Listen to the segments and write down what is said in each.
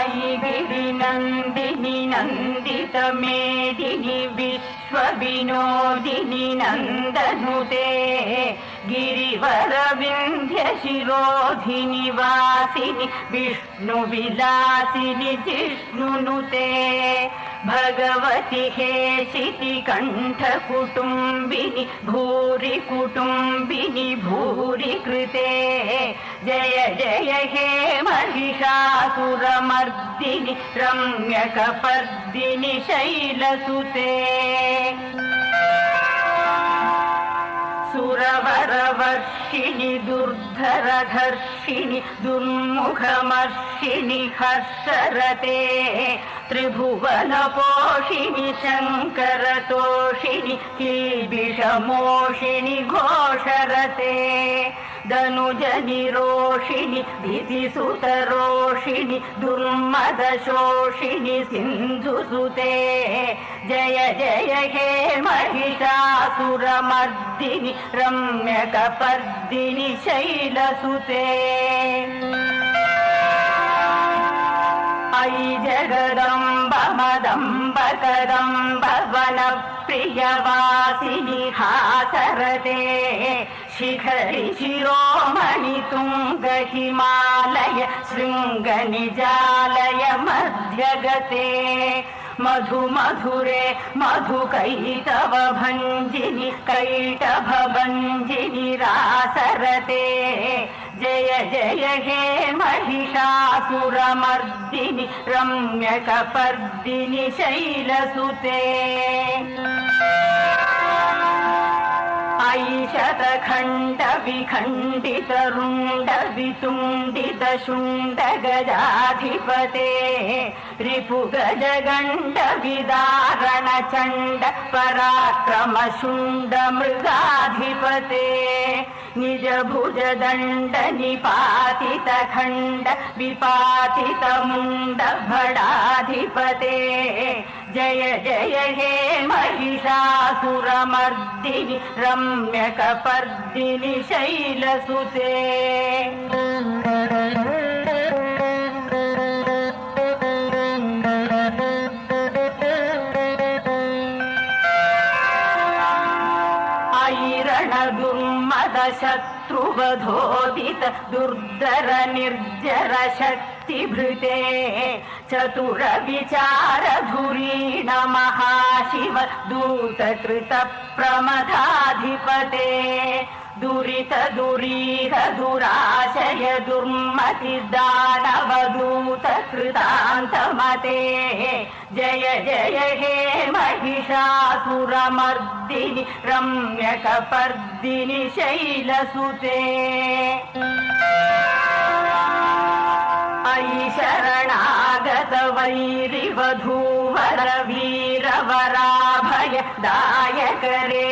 अयि गिरिनन्दिनि नन्दितमेदिनि विश्वविनोदिनि नन्दनुते गिरिवरविन्ध्यशिरोधिनि वासिनि विष्णुविलासिनि जिष्णुनुते भगवति हेशिति कण्ठकुटुम्बिनि भूरि कुटुम्बिनि भूरि कृते जय जय हे महिषासुरमर्दिनि रम्यकपर्दिनि शैलसुते सुरवरवर्षिणि दुर्धरधर्षिणि दुर्मुखमर्षिणि हर्षरते त्रिभुवनपोषिणि शङ्करतोषिणि किल्बिषमोषिणि घोषरते धनुजनिरोषिणि भीतिसुतरोषिणि दुर्मदशोषिणि सिन्धुसुते जय जय हे महिषासुरमर्दिनि रम्यकपर्दिनि शैलसुते अयि जगदम्ब मदम्ब कदम्ब वनप्रियवासिनि हासरते शिखरि शिरोमणि तुङ्ग हिमालय शृङ्गनिजालय मध्यगते मधु मधुरे मधुकैटभ भञ्जिनि कैटभभञ्जिनि रासरते जय जय हे महिषासुरमर्दिनि रम्यकपर्दिनि शैलसुते अयि शतखण्ड विखण्डित रुण्ड वितुण्डित शुण्ड गजाधिपते रिपुगजगण्ड विदारण चण्ड पराक्रम शुण्ड मृगाधिपते निज भुज दण्ड निपातित खण्ड विपातित मुण्ड भडाधिपते जय जय हे महिषासुरमर्दिनि रम्यकपर्दिनि शैलसुते शत्रुवधोदित दुर्धर निर्जर शक्तिभृते चतुर विचार धुरीण महाशिव दूतकृत प्रमदाधिपते दुरित दुरीह दुराशय दुर्मति दानवदूत कृतान्तमते जय जय हे महिषासुरमर्दिनि रम्यकपर्दिनि शैलसुते अयि शरणागत वैरिवधूवर वीरवराभय दायकरे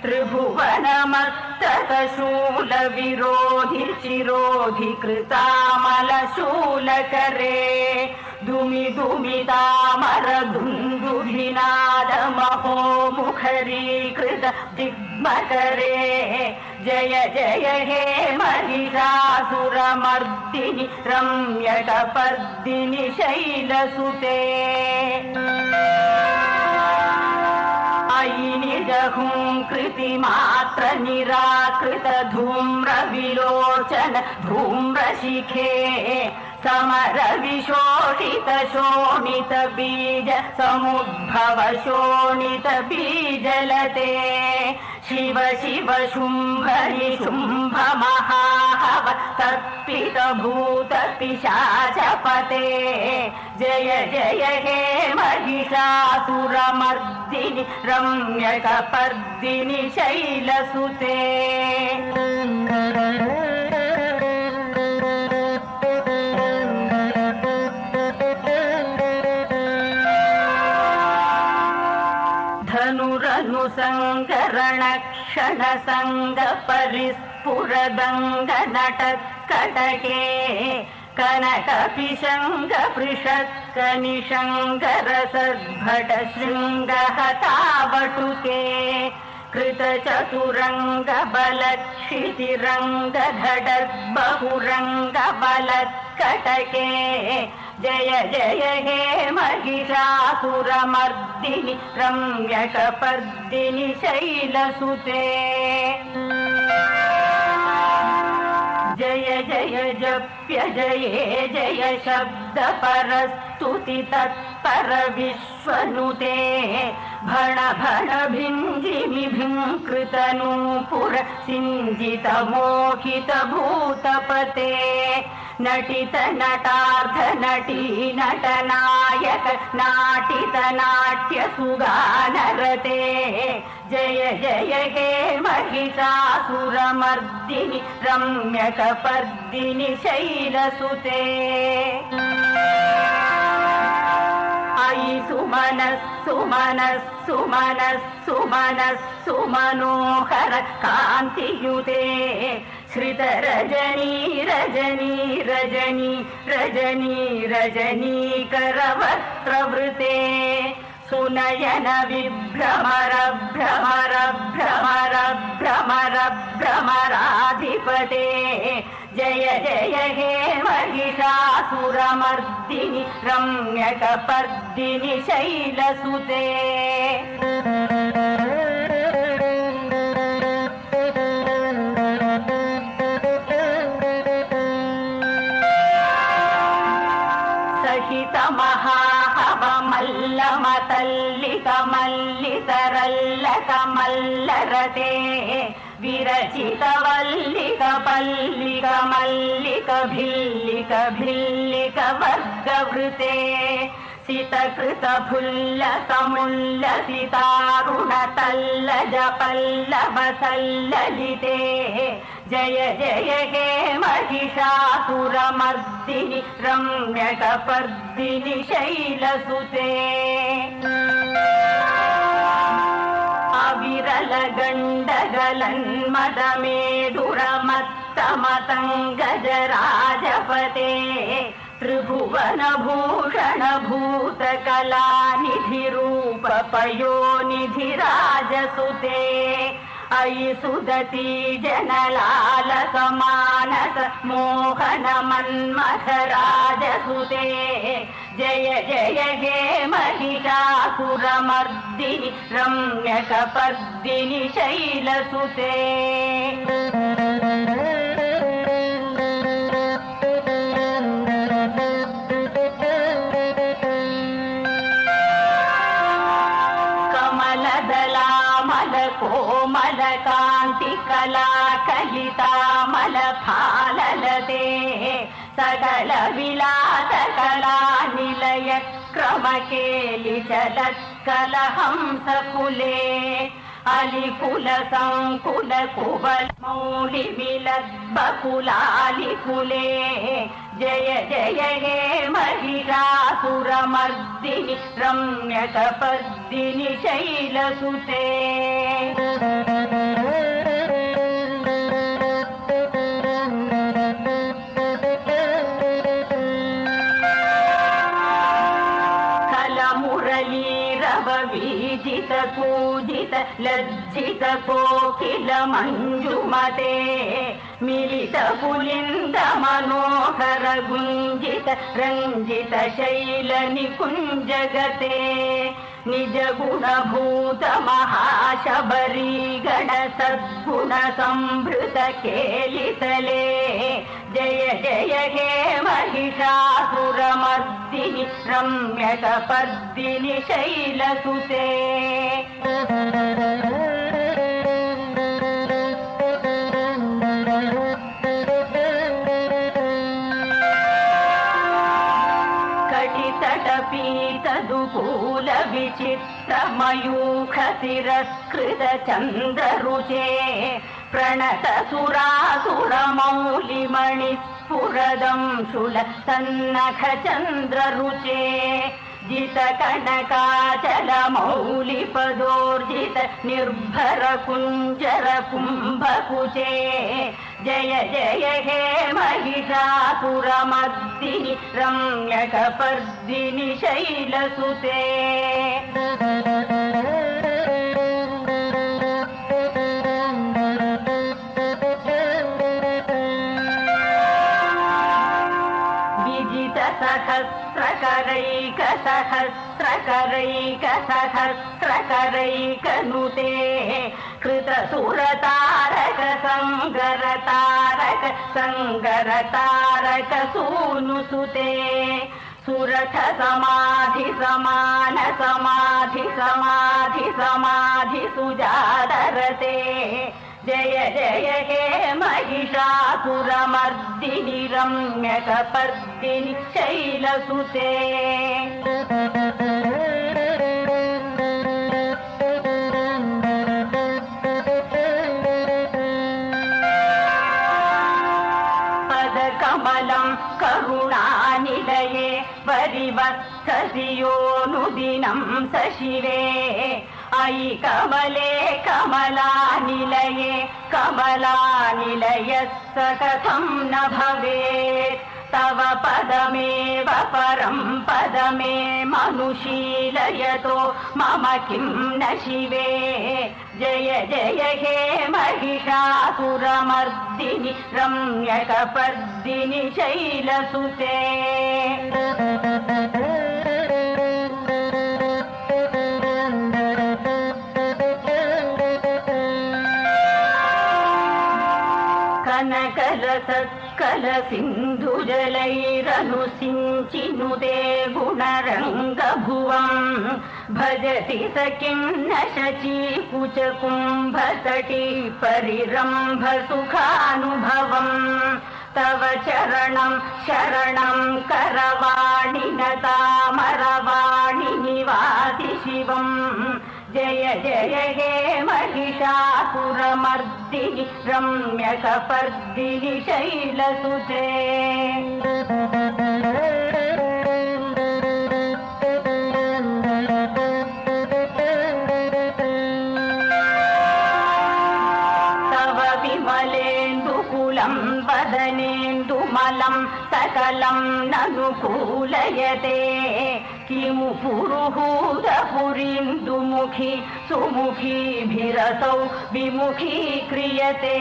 त्रिभुवनमस्तकशूल विरोधि चिरोधि कृतामल शूलकरे दुमि दुमितामर दुन्दुभिनाद महो मुखरीकृत दिग्मकरे जय जय हे महिषासुरमर्दिनि रम्यकपर्दिनि शैलसुते अयि निजहुङ्कृतिमात्र निराकृत धूम्र विलोचन धूम्रशिखे समर विशोषित शोणित बीज समुद्भव शोणित बीजलते शिव शिव शुम्भ निशुम्भ महाहव तर्पित भूत पिशाचपते जय जय हे महिषासुरमर्दिनि रम्यकपर्दिनि शैलसुते धनुरनुसङ्करणक्षण संग परिस्फुरदङ्ग नटत्कटके कनक पिशङ्ग पृषत्क निशङ्ग रसद्भट शृङ्ग हतावटुके कृतचतुरङ्गबलक्षितिरङ्गधडद्बहुरङ्गबलत्कटके जय जय हे महिषासुरमर्दिनि रम्यकपर्दिनि शैलसुते जय जय जप्य जये जय शब्दपरस्तुति तत्पर विश्वनुते भण भण भिञ्जिमि भिङ्कृतनूपुर सिञ्जित मोहित भूतपते नटित नटार्थ नटी नटनायक नाटित नाट्य सुगानरते जय जय हे महिषासुरमर्दिनि रम्यकपर्दिनि शैलसुते अयि सुमनः कान्तियुते श्रितरजनी रजनी रजनी रजनी रजनीकरवस्त्रवृते सुनयन विभ्रमर भ्रमर भ्रमर भ्रमर भ्रमराधिपते जय जय हे महिषासुरमर्दिनि रम्यकपर्दिनि शैलसुते मल्लितरल्लकमल्लरते विरचितवल्लिक पल्लिक मल्लिक भिल्लिक भिल्लिक वर्गवृते सितकृत फुल्ल समुल्ल सितारुण तल्लज पल्लव सल्ललिते जय जय हे महिषासुरमर्दिनि रम्यकपर्दिनि शैलसुते अविरल गण्डगलन्मदमेदुरमत्तमतङ्गजराजपते त्रिभुवनभूषण भूतकलानिधिरूप पयोनिधिराजसुते अयि सुदती जनलालस मानस मोहन मन्मथ राजसुते जय जय हे महिषासुरमर्दिनि रम्यकपर्दिनि शैलसुते कोमल कांति कला कलितामल फाललते सकल विलास कला निलय क्रमकेलि चलत्कल हंस कुले अलिकुल संकुल कुबल मौलि मिलद्बकुलालिकुले जय जय हे महिषासुरमर्दिनि रम्यकपर्दिनि शैलसुते वीजित कूजित लज्जित कोकिल मंजुमते मिलित पुलिंद मनोहर गुंजित रंजित शैल निकुंजगते निज गुण भूत महाशबरी गण सद्गुण संभृत केलितले जय जय हे महिषासुरमर्दिनि रम्यकपर्दिनि शैलसुते कटितटपीतदुकूल विचित्र मयूख तिरस्कृत चन्द्ररुचे प्रणत सुरासुर मौलिमणि स्फुरदंशुल सन्नख चन्द्ररुचे जित कनकाचल मौलि पदोर्जित निर्भर कुञ्जर कुम्भकुचे जय जय हे महिषासुरमर्दिनि रम्यकपर्दिनि शैलसुते सहस्रकरैकनुते कृतसुरतारक संगरतारक सूनुसुते सुरथ समाधि समान समाधि सुजादरते जय जय हे महिषासुरमर्दिनि रम्यकपर्दिनि शैलसुते पदकमलं करुणानिलये परिवत्ससि योऽनुदिनं सशिवे अयि कमले कमलानिलयस्य कथं न भवेत् तव पदमेव परं पदमे मनुशीलयतो मम किं न शिवे जय जय हे महिषासुरमर्दिनि रम्यकपर्दिनि शैलसुते कनकलसत्कलसिन्धुजलैरनुसिञ्चिनुते गुणरङ्गभुवम् भजति स किं न शचीकुचकुम्भतटी परिरम्भसुखानुभवम् तव शरणं करवाणि न तामरवाणि निवासि शिवम् जय जय हे महिषासुरमर्दिनि रम्यकपर्दिनि शैलसुते तव विमलेन्दुकुलं वदनेन्दुमलं सकलं ननुकूलयते किमु पुरुहूतपुरीन्दुमुखी सुमुखीभिरसौ विमुखीक्रियते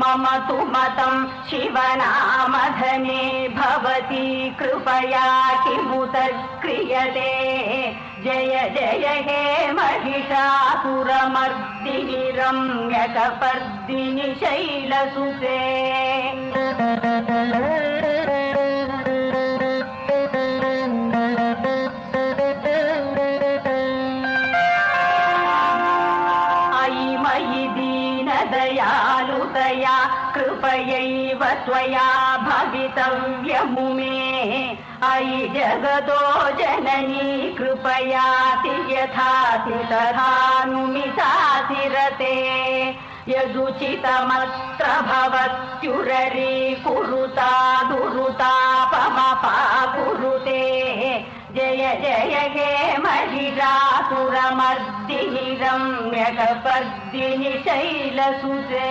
मम तु मतं शिवनामधने भवती कृपया किमुत क्रियते जय जय हे महिषासुरमर्दिनि रम्यकपर्दिनि शैलसुते दयालुतया कृपयैव त्वया भवितव्यमुमे अयि जगतो जननी कृपयाति यथाति तथानुमितासि रते यदुचितमत्र भवत्युररी कुरुता दुरुतापमपा कुरुते जय जय हे महिषासुरमर्दिनि रम्यकपर्दिनि शैलसुते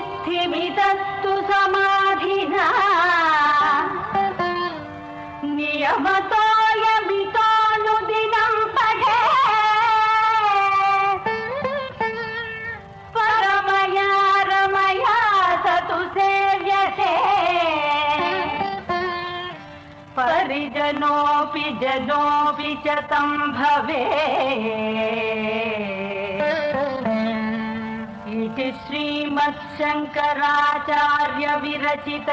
स्तुतिमितिस्थिमितस्तु समाधिना नियमतोऽयमितोऽनुदिनं पठे परमया रमया स तु सेव्यते परिजनोऽपि जनोऽपि च तं भवेत् इति श्रीमच्छङ्कराचार्य विरचित